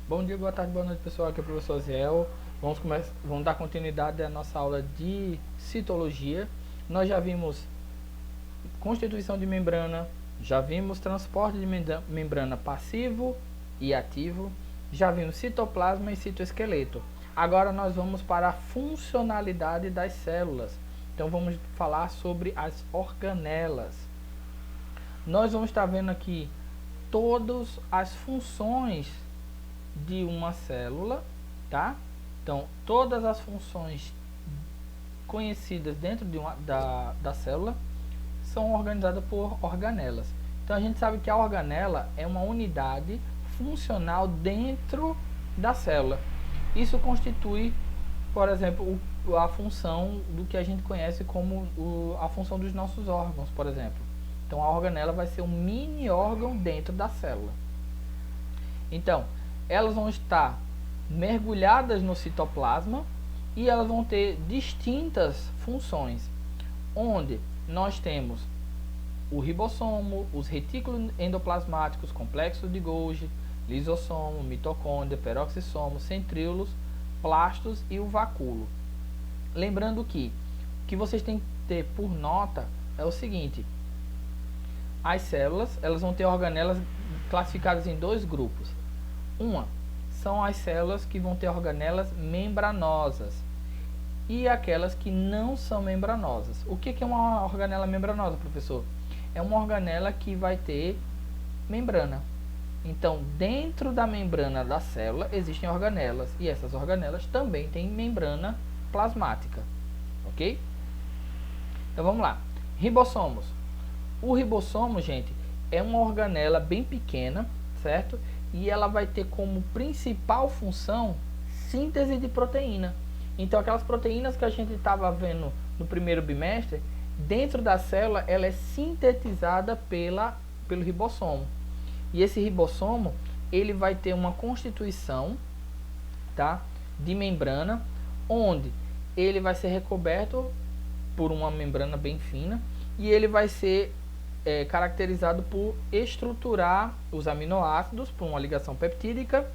Bom dia, boa tarde, boa noite, pessoal. Aqui é o professor Ziel. Vamos dar continuidade à nossa aula de citologia. Nós já vimos constituição de membrana, já vimos transporte de membrana passivo e ativo, já vimos citoplasma e citoesqueleto. Agora nós vamos para a funcionalidade das células. Então vamos falar sobre as organelas. Nós vamos estar vendo aqui todas as funções de uma célula, tá? Então, todas as funções conhecidas dentro da célula são organizadas por organelas. Então, a gente sabe que a organela é uma unidade funcional dentro da célula. Isso constitui, por exemplo, a função do que a gente conhece como a função dos nossos órgãos, por exemplo. Então, a organela vai ser um mini órgão dentro da célula. Então, elas vão estar mergulhadas no citoplasma e elas vão ter distintas funções, onde nós temos o ribossomo, os retículos endoplasmáticos, complexo de Golgi, lisossomo, mitocôndria, peroxissomo, centríolos, plastos e o vacúolo. Lembrando que o que vocês têm que ter por nota é o seguinte: as células elas vão ter organelas classificadas em dois grupos. Uma são as células que vão ter organelas membranosas e aquelas que não são membranosas. O que é uma organela membranosa, professor? É uma organela que vai ter membrana. Então, dentro da membrana da célula existem organelas e essas organelas também têm membrana plasmática, ok? Então vamos lá. Ribossomos. O ribossomo, gente, é uma organela bem pequena, certo? E ela vai ter como principal função síntese de proteína. Então, aquelas proteínas que a gente estava vendo no primeiro bimestre, dentro da célula, ela é sintetizada pelo ribossomo. E esse ribossomo, ele vai ter uma constituição, tá, de membrana, onde ele vai ser recoberto por uma membrana bem fina e ele vai ser caracterizado por estruturar os aminoácidos por uma ligação peptídica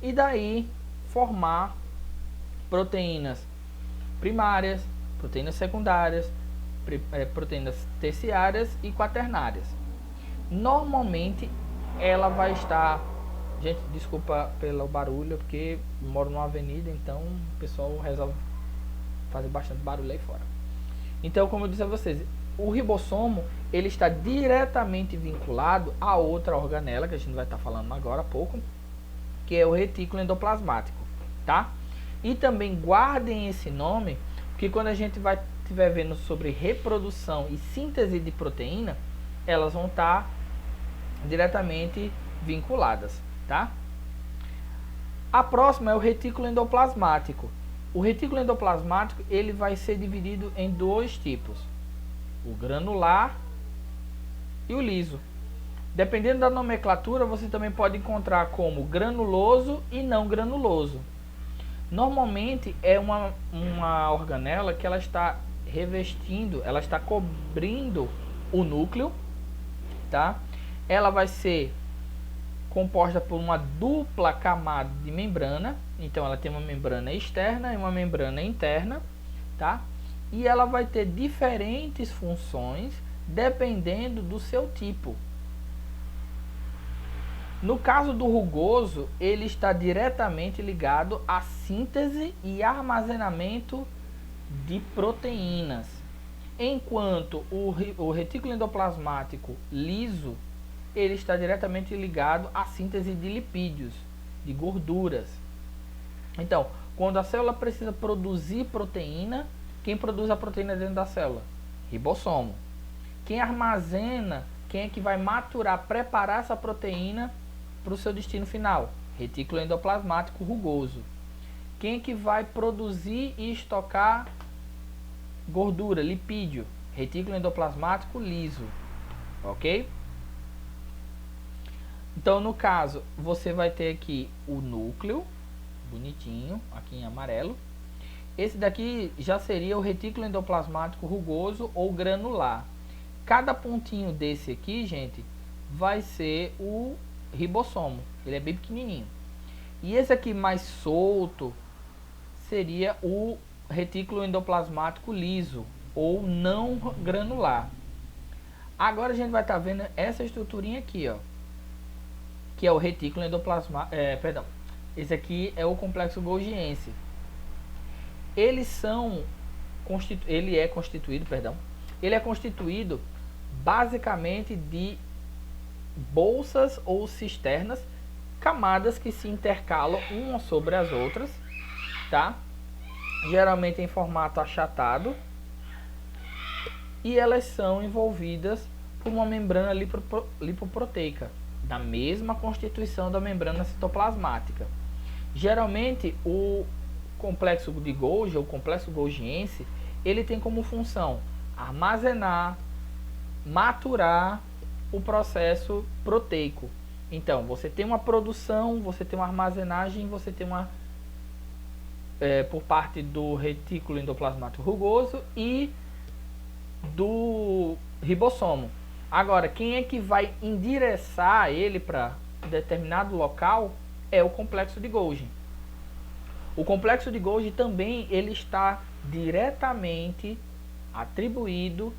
e daí formar proteínas primárias, proteínas secundárias, proteínas terciárias e quaternárias. Normalmente ela vai estar... Gente, desculpa pelo barulho, porque eu moro numa avenida, então o pessoal resolve fazer bastante barulho aí fora. Então, como eu disse a vocês, o ribossomo ele está diretamente vinculado a outra organela, que a gente vai estar falando agora há pouco, que é o retículo endoplasmático, tá? E também guardem esse nome, porque quando a gente vai estiver vendo sobre reprodução e síntese de proteína, elas vão estar diretamente vinculadas, tá? A próxima é o retículo endoplasmático. O retículo endoplasmático ele vai ser dividido em dois tipos: o granular e o liso. Dependendo da nomenclatura, você também pode encontrar como granuloso e não granuloso. Normalmente é uma organela que ela está revestindo, ela está cobrindo o núcleo, tá? Ela vai ser composta por uma dupla camada de membrana. Então ela tem uma membrana externa e uma membrana interna, tá? E ela vai ter diferentes funções dependendo do seu tipo. No caso do rugoso, ele está diretamente ligado à síntese e armazenamento de proteínas, enquanto o retículo endoplasmático liso ele está diretamente ligado à síntese de lipídios, de gorduras. Então, quando a célula precisa produzir proteína, quem produz a proteína dentro da célula? Ribossomo. Quem armazena, quem é que vai maturar, preparar essa proteína para o seu destino final? Retículo endoplasmático rugoso. Quem é que vai produzir e estocar gordura, lipídio? Retículo endoplasmático liso. Ok? Então, no caso, você vai ter aqui o núcleo, bonitinho, aqui em amarelo. Esse daqui já seria o retículo endoplasmático rugoso ou granular. Cada pontinho desse aqui, gente, vai ser o ribossomo. Ele é bem pequenininho. E esse aqui mais solto seria o retículo endoplasmático liso ou não granular. Agora a gente vai estar vendo essa estruturinha aqui, ó, que é o retículo endoplasmático, esse aqui é o complexo golgiense. Ele é constituído basicamente de bolsas ou cisternas, camadas que se intercalam umas sobre as outras, tá? Geralmente em formato achatado, e elas são envolvidas por uma membrana lipoproteica, da mesma constituição da membrana citoplasmática. Geralmente o complexo de Golgi, ou complexo golgiense, ele tem como função armazenar, maturar o processo proteico. Então, você tem uma produção, você tem uma armazenagem, você tem uma por parte do retículo endoplasmático rugoso e do ribossomo. Agora, quem é que vai endereçar ele para determinado local é o complexo de Golgi. O complexo de Golgi também ele está diretamente atribuído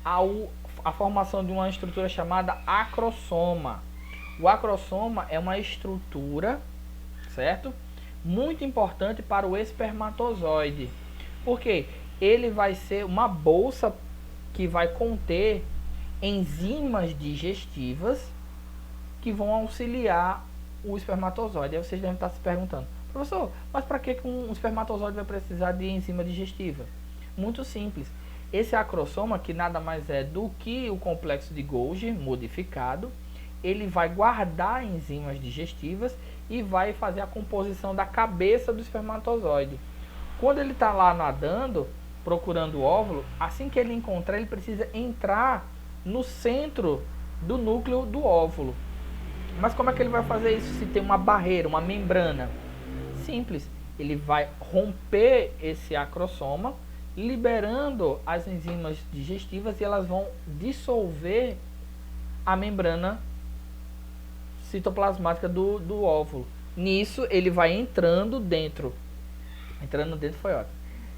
à formação de uma estrutura chamada acrossoma. O acrossoma é uma estrutura, certo? Muito importante para o espermatozoide, porque ele vai ser uma bolsa que vai conter enzimas digestivas que vão auxiliar o espermatozoide. Aí vocês devem estar se perguntando: professor, mas para que um espermatozoide vai precisar de enzima digestiva? Muito simples. Esse acrossoma, que nada mais é do que o complexo de Golgi modificado, ele vai guardar enzimas digestivas e vai fazer a composição da cabeça do espermatozoide. Quando ele está lá nadando, procurando o óvulo, assim que ele encontrar, ele precisa entrar no centro do núcleo do óvulo. Mas como é que ele vai fazer isso se tem uma barreira, uma membrana? Simples, ele vai romper esse acrossoma, liberando as enzimas digestivas, e elas vão dissolver a membrana citoplasmática do óvulo. Nisso ele vai entrando dentro foi ótimo.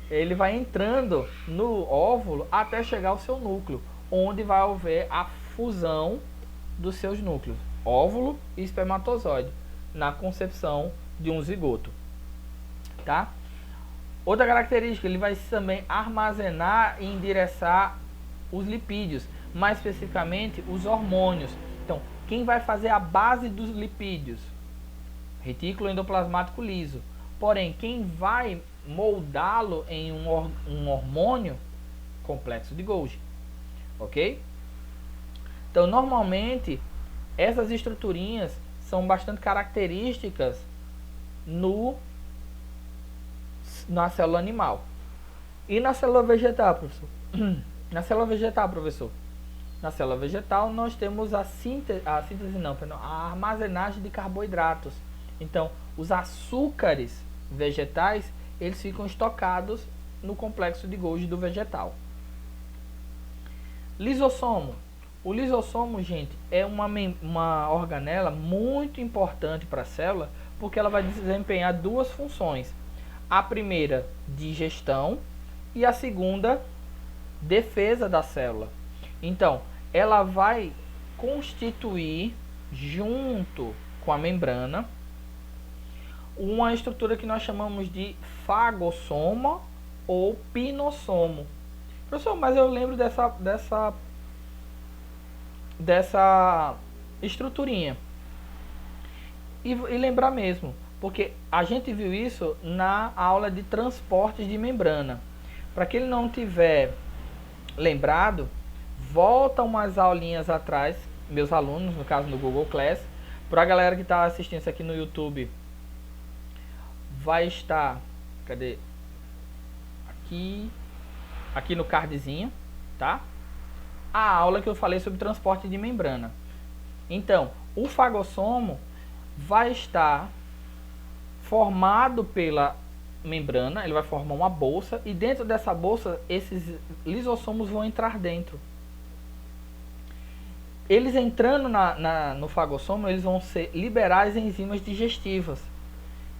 Ele vai entrando no óvulo até chegar ao seu núcleo, onde vai haver a fusão dos seus núcleos, óvulo e espermatozoide, na concepção de um zigoto, tá? Outra característica, ele vai também armazenar e endereçar os lipídios, mais especificamente os hormônios. Então, quem vai fazer a base dos lipídios? Retículo endoplasmático liso. Porém, quem vai moldá-lo em um hormônio? Complexo de Golgi. Ok? Então, normalmente, essas estruturinhas são bastante características na célula animal. E na célula vegetal, professor? Na célula vegetal nós temos a armazenagem de carboidratos. Então, os açúcares vegetais, eles ficam estocados no complexo de Golgi do vegetal. Lisossomo. O lisossomo, gente, é uma organela muito importante para a célula, porque ela vai desempenhar duas funções. A primeira, digestão, e a segunda, defesa da célula. Então, ela vai constituir, junto com a membrana, uma estrutura que nós chamamos de fagossoma ou pinossomo. Professor, mas eu lembro dessa estruturinha. E lembrar mesmo, porque a gente viu isso na aula de transportes de membrana. Para quem não tiver lembrado, volta umas aulinhas atrás, meus alunos, no caso no Google Class. Para a galera que está assistindo isso aqui no YouTube, vai estar, cadê? Aqui no cardzinho, tá? A aula que eu falei sobre transporte de membrana. Então, o fagossomo vai estar formado pela membrana, ele vai formar uma bolsa, e dentro dessa bolsa esses lisossomos vão entrar dentro. Eles entrando no fagossomo, eles vão liberar as enzimas digestivas.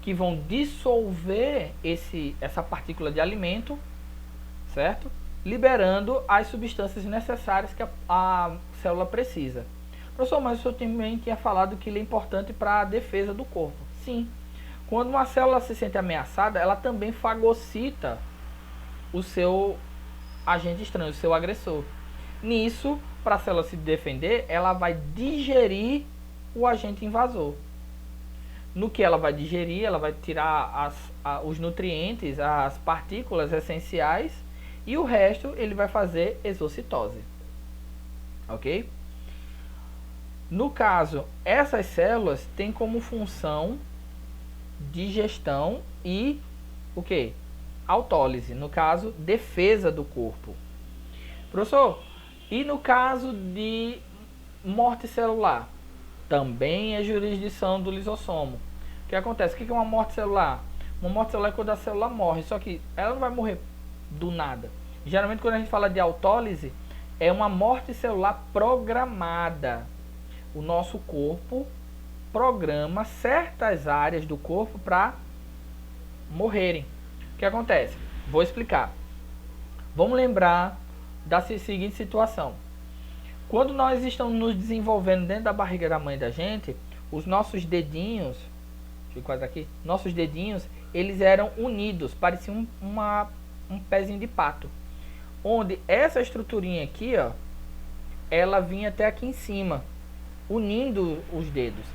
que vão dissolver essa partícula de alimento, certo? Liberando as substâncias necessárias que a célula precisa. Professor, mas o senhor também tinha falado que ele é importante para a defesa do corpo. Sim. Quando uma célula se sente ameaçada, ela também fagocita o seu agente estranho, o seu agressor. Nisso, para a célula se defender, ela vai digerir o agente invasor. No que ela vai digerir, ela vai tirar os nutrientes, as partículas essenciais, e o resto ele vai fazer exocitose. Ok? No caso, essas células têm como função digestão e o que? Autólise, no caso, defesa do corpo. Professor, e no caso de morte celular? Também é jurisdição do lisossomo. O que acontece? O que é uma morte celular? Uma morte celular é quando a célula morre, só que ela não vai morrer do nada. Geralmente quando a gente fala de autólise, é uma morte celular programada. O nosso corpo programa certas áreas do corpo para morrerem. O que acontece? Vou explicar. Vamos lembrar da seguinte situação. Quando nós estamos nos desenvolvendo dentro da barriga da mãe da gente, os nossos dedinhos, deixa eu quadrar aqui, nossos dedinhos, eles eram unidos, pareciam um pezinho de pato. Onde essa estruturinha aqui, ó, ela vinha até aqui em cima, unindo os dedos.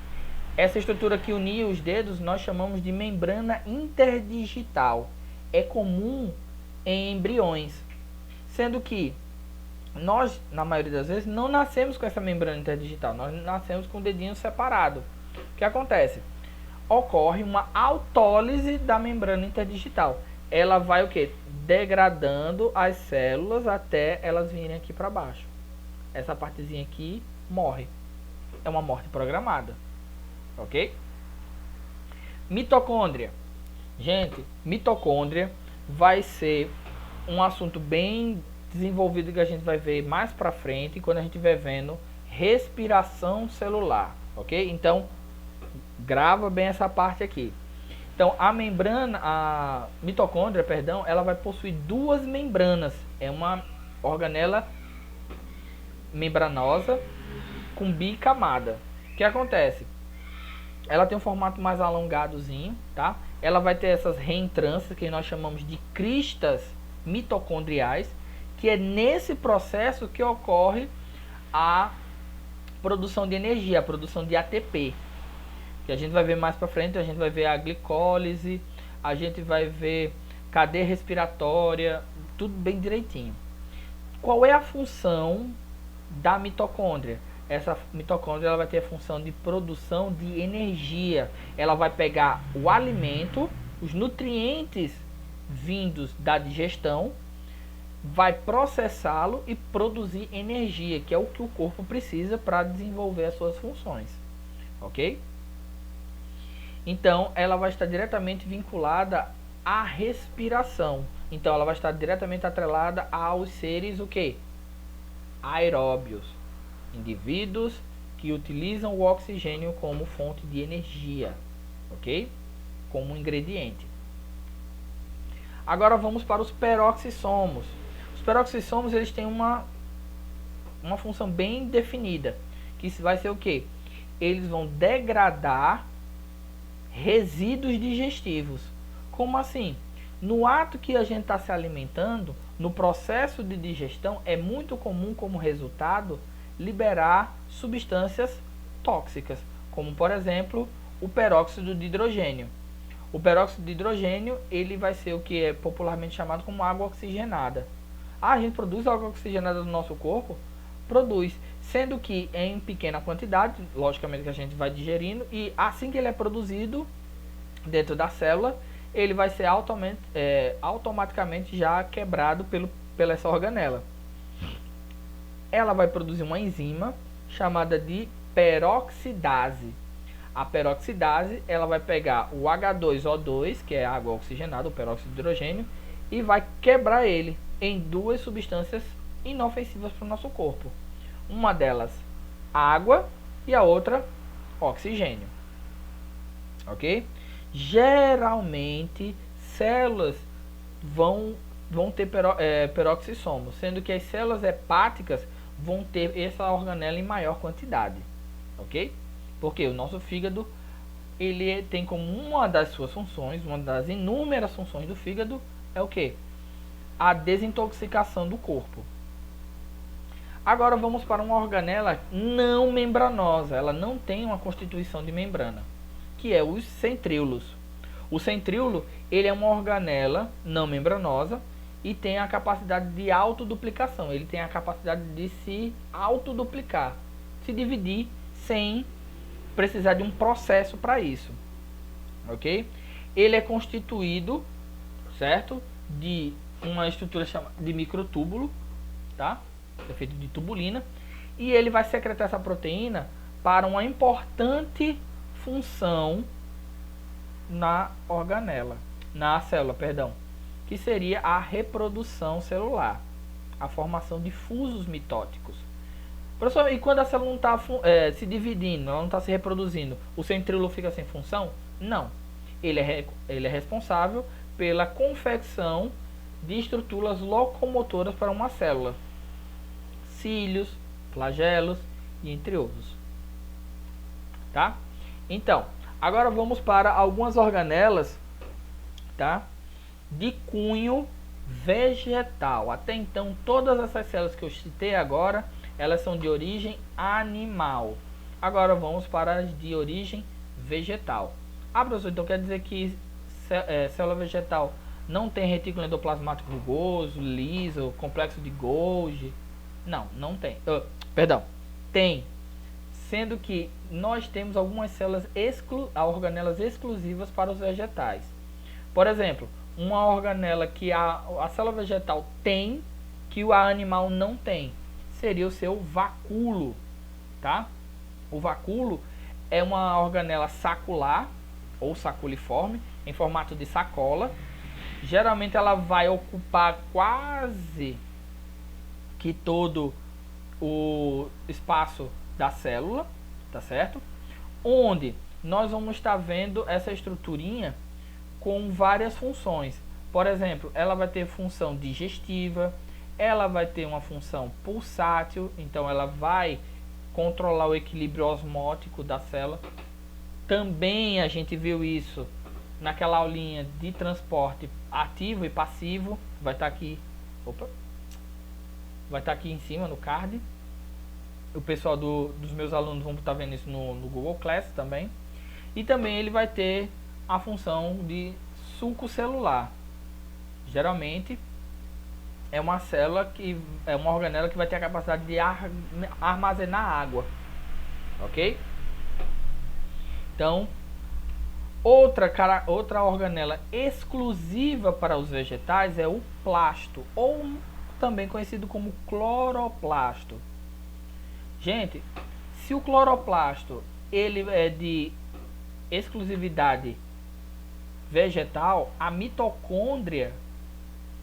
Essa estrutura que unia os dedos nós chamamos de membrana interdigital. É comum em embriões, sendo que nós, na maioria das vezes, não nascemos com essa membrana interdigital, nós nascemos com o dedinho separado. O que acontece? Ocorre uma autólise da membrana interdigital. Ela vai o quê? Degradando as células até elas virem aqui para baixo. Essa partezinha aqui morre. É uma morte programada. Ok? Mitocôndria. Gente, mitocôndria vai ser um assunto bem desenvolvido que a gente vai ver mais pra frente quando a gente estiver vendo respiração celular, ok? Então, grava bem essa parte aqui. Então, a mitocôndria, perdão, ela vai possuir duas membranas. É uma organela membranosa com bicamada. O que acontece? Ela tem um formato mais alongadozinho, tá? Ela vai ter essas reentrâncias que nós chamamos de cristas mitocondriais, que é nesse processo que ocorre a produção de energia, a produção de ATP. Que a gente vai ver mais para frente, a gente vai ver a glicólise, a gente vai ver cadeia respiratória, tudo bem direitinho. Qual é a função da mitocôndria? Essa mitocôndria ela vai ter a função de produção de energia. Ela vai pegar o alimento, os nutrientes vindos da digestão, vai processá-lo e produzir energia, que é o que o corpo precisa para desenvolver as suas funções. Ok? Então, ela vai estar diretamente vinculada à respiração. Então, ela vai estar diretamente atrelada aos seres o quê? Aeróbios. Indivíduos que utilizam o oxigênio como fonte de energia, ok? Como ingrediente. Agora vamos para os peroxissomos. Os peroxissomos eles têm uma função bem definida, que vai ser o quê? Eles vão degradar resíduos digestivos. Como assim? No ato que a gente está se alimentando, no processo de digestão, é muito comum como resultado liberar substâncias tóxicas, como por exemplo o peróxido de hidrogênio. O peróxido de hidrogênio ele vai ser o que é popularmente chamado como água oxigenada. A gente produz água oxigenada no nosso corpo? Produz, sendo que em pequena quantidade, logicamente que a gente vai digerindo, e assim que ele é produzido dentro da célula, ele vai ser automaticamente já quebrado pela essa organela. Ela vai produzir uma enzima chamada de peroxidase. A peroxidase ela vai pegar o H2O2, que é a água oxigenada, o peróxido de hidrogênio, e vai quebrar ele em duas substâncias inofensivas para o nosso corpo. Uma delas, água, e a outra, oxigênio. Ok? Geralmente, células vão ter peroxissomos, sendo que as células hepáticas vão ter essa organela em maior quantidade, ok? Porque o nosso fígado, ele tem como uma das suas funções, uma das inúmeras funções do fígado, é o que? A desintoxicação do corpo. Agora vamos para uma organela não membranosa, ela não tem uma constituição de membrana, que é os centríolos. O centríolo, ele é uma organela não membranosa e tem a capacidade de autoduplicação. Ele tem a capacidade de se autoduplicar, se dividir sem precisar de um processo para isso, ok? Ele é constituído, certo, de uma estrutura chamada de microtúbulo, tá? É feito de tubulina, e ele vai secretar essa proteína para uma importante função na organela, na célula, perdão, que seria a reprodução celular, a formação de fusos mitóticos. Professor, e quando a célula não está se dividindo, ela não está se reproduzindo, o centríolo fica sem função? Não. Ele é responsável pela confecção de estruturas locomotoras para uma célula. Cílios, flagelos e entre outros. Tá? Então, agora vamos para algumas organelas, tá? De cunho vegetal. Até então, todas essas células que eu citei agora, elas são de origem animal. Agora vamos para as de origem vegetal. Ah, professor, então quer dizer que célula vegetal não tem retículo endoplasmático rugoso, liso, complexo de Golgi? Não, não tem. Perdão, tem. Sendo que nós temos algumas células organelas exclusivas para os vegetais. Por exemplo, uma organela que a célula vegetal tem, que o animal não tem, seria o seu vacúolo, tá? O vacúolo é uma organela sacular ou saculiforme, em formato de sacola. Geralmente ela vai ocupar quase que todo o espaço da célula, tá certo? Onde nós vamos estar vendo essa estruturinha com várias funções. Por exemplo, ela vai ter função digestiva, ela vai ter uma função pulsátil, então ela vai controlar o equilíbrio osmótico da célula. Também a gente viu isso naquela aulinha de transporte ativo e passivo, vai estar aqui, vai estar aqui em cima no card. O pessoal dos meus alunos vão estar vendo isso no Google Class também. E também ele vai ter a função de suco celular. Geralmente é uma célula que é uma organela que vai ter a capacidade de armazenar água, ok? Então, outra organela exclusiva para os vegetais é o plasto, ou também conhecido como cloroplasto. Gente, se o cloroplasto ele é de exclusividade vegetal, a mitocôndria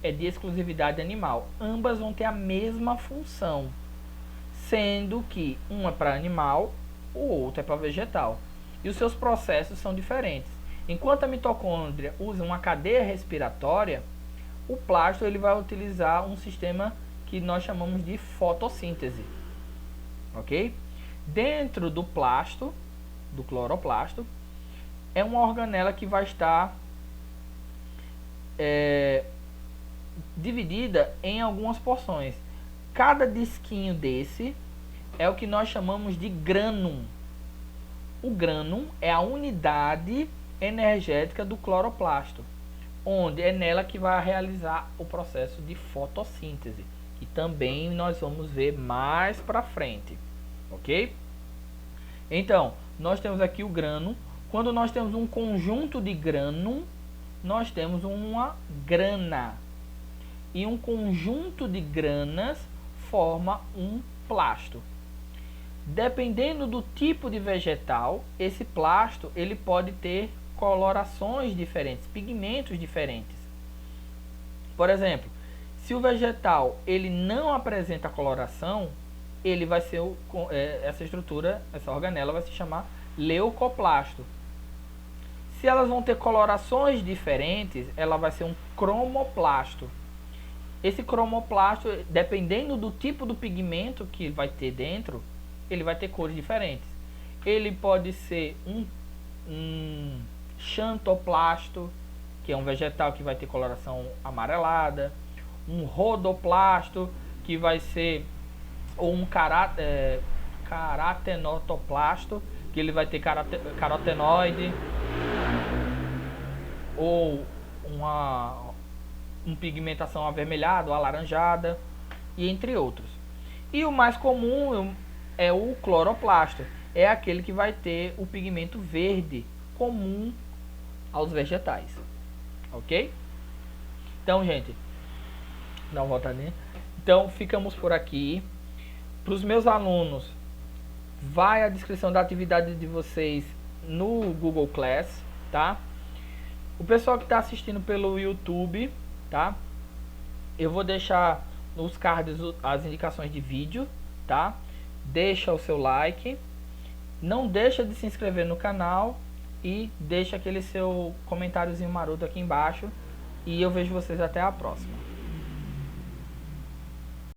é de exclusividade animal. Ambas vão ter a mesma função, sendo que uma é para animal, o outro é para vegetal. E os seus processos são diferentes. Enquanto a mitocôndria usa uma cadeia respiratória, o plasto ele vai utilizar um sistema que nós chamamos de fotossíntese. Ok? Dentro do plasto, do cloroplasto, é uma organela que vai estar dividida em algumas porções. Cada disquinho desse é o que nós chamamos de grânum. O grânum é a unidade energética do cloroplasto, onde é nela que vai realizar o processo de fotossíntese, que também nós vamos ver mais para frente, ok? Então, nós temos aqui o grânum. Quando nós temos um conjunto de grânum, nós temos uma grana. E um conjunto de granas forma um plasto. Dependendo do tipo de vegetal, esse plasto ele pode ter colorações diferentes, pigmentos diferentes. Por exemplo, se o vegetal ele não apresenta coloração, ele vai ser essa estrutura, essa organela vai se chamar leucoplasto. Se Se elas vão ter colorações diferentes, ela vai ser um cromoplasto. Esse cromoplasto, dependendo do tipo do pigmento que vai ter dentro, ele vai ter cores diferentes. Ele pode ser um xantoplasto, que é um vegetal que vai ter coloração amarelada, um rodoplasto, que vai ser, ou um caratenotoplasto, que ele vai ter carotenoide, ou uma pigmentação avermelhada ou alaranjada, e entre outros. E o mais comum é o cloroplasto, é aquele que vai ter o pigmento verde comum aos vegetais, ok? Então, gente, dá uma voltadinha. Então, ficamos por aqui. Para os meus alunos, vai a descrição da atividade de vocês no Google Class, tá? O pessoal que está assistindo pelo YouTube, tá? Eu vou deixar nos cards as indicações de vídeo, tá? Deixa o seu like, não deixa de se inscrever no canal e deixa aquele seu comentáriozinho maroto aqui embaixo. E eu vejo vocês até a próxima.